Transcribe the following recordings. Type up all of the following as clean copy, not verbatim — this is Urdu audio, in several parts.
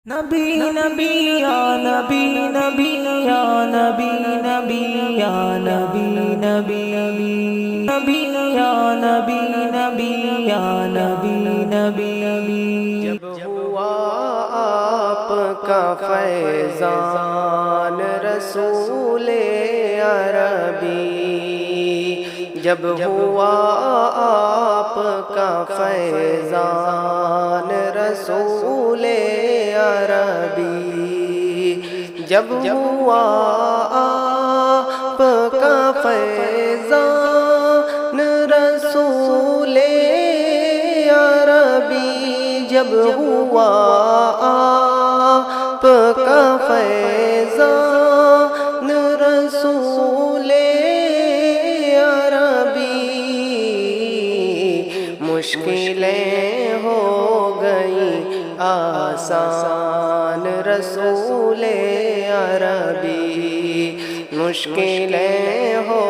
نبی نبی یا نبی نبی یا نبی نبی یا نبی نبی نبی یا نبی نبی یا نبی نبی جب ہوا آپ کا فیضان رسول عربی، جب ہوا آپ کا فیضان رسول عربی، جب ہوا آپ کا فیضان رسول عربی، جب ہوا آپ کا فیضان رسول عربی، مشکلیں ہو گئیں آسان رسول عربی، مشکلیں ہو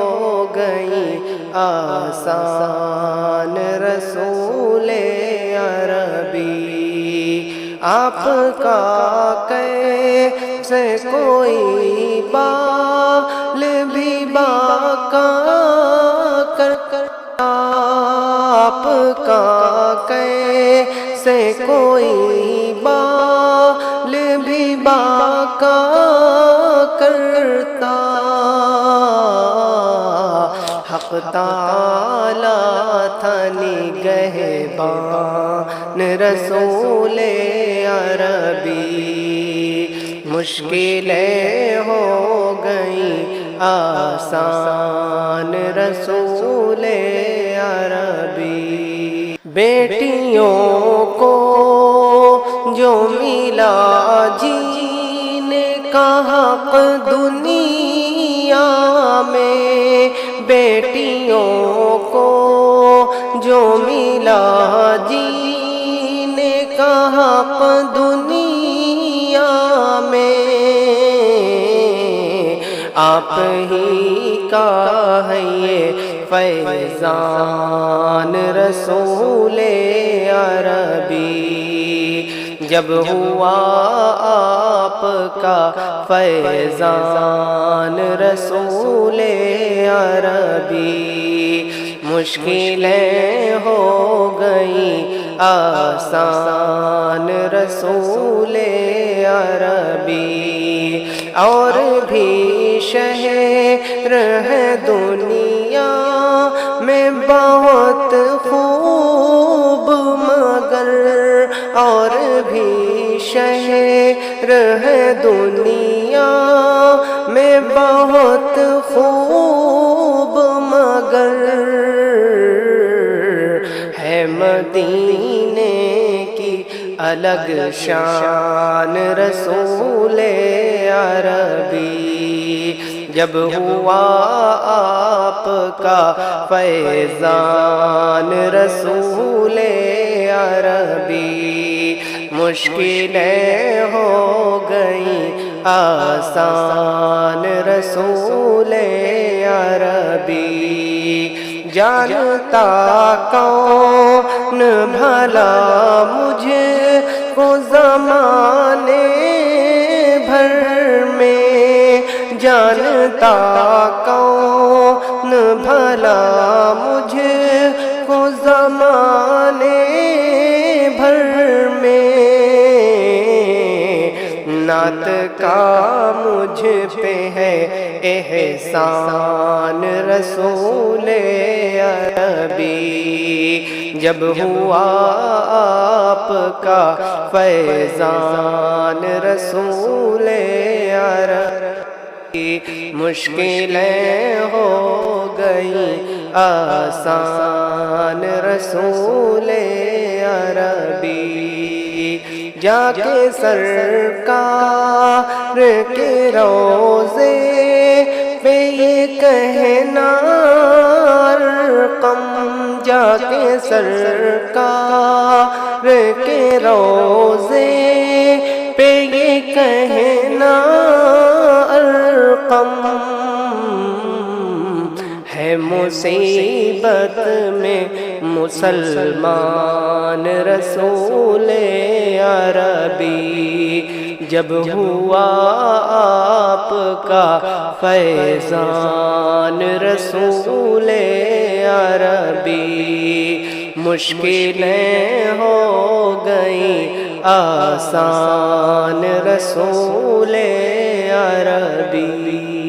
گئیں آسان رسول عربی، آپ کا کیسے کوئی بال بھی باقا کرتا، آپ کا کیسے کوئی بال بھی باقا کرتا، حق تعالیٰ تھا نگہبان رسول عربی، مشکلیں ہو گئیں آسان رسول عربی، بیٹیوں کو جو ملا جینے کا حق دنیا میں، بیٹیوں کو جو ملا جینے کا حق دنیا میں، آپ ہی کا ہے یہ فیضان رسول عربی، جب ہوا آپ کا فیضان رسول عربی، مشکلیں ہو گئیں آسان رسول عربی، اور بھی شہر ہے دنیا میں بہت خوب، مگر اور بھی شہر ہے دنیا میں بہت خوب، مگر ہے مدینے کی الگ شان رسول عربی، جب ہوا آپ کا فیضان رسول عربی، مشکلیں ہو گئیں آسان رسول عربی، جانتا کون بھلا مجھے کو زمانے بھر میں، جانتا کون بھلا مجھے کو زمانے بھر میں، نعت کا مجھ پہ ہے احسان رسول عربی، جب ہوا آپ کا فیضان رسول عربی، مشکلیں ہو گئیں آسان رسول عربی، جا کے سرکار کے روضے پہ یہ کہنا ارقم، جا کے سرکار کے روضے پہ یہ کہنا ارقم، ہے مصیبت میں مسلمان رسول عربی، جب ہوا آپ کا فیضان رسول عربی، مشکلیں ہو گئیں آسان رسول عربی۔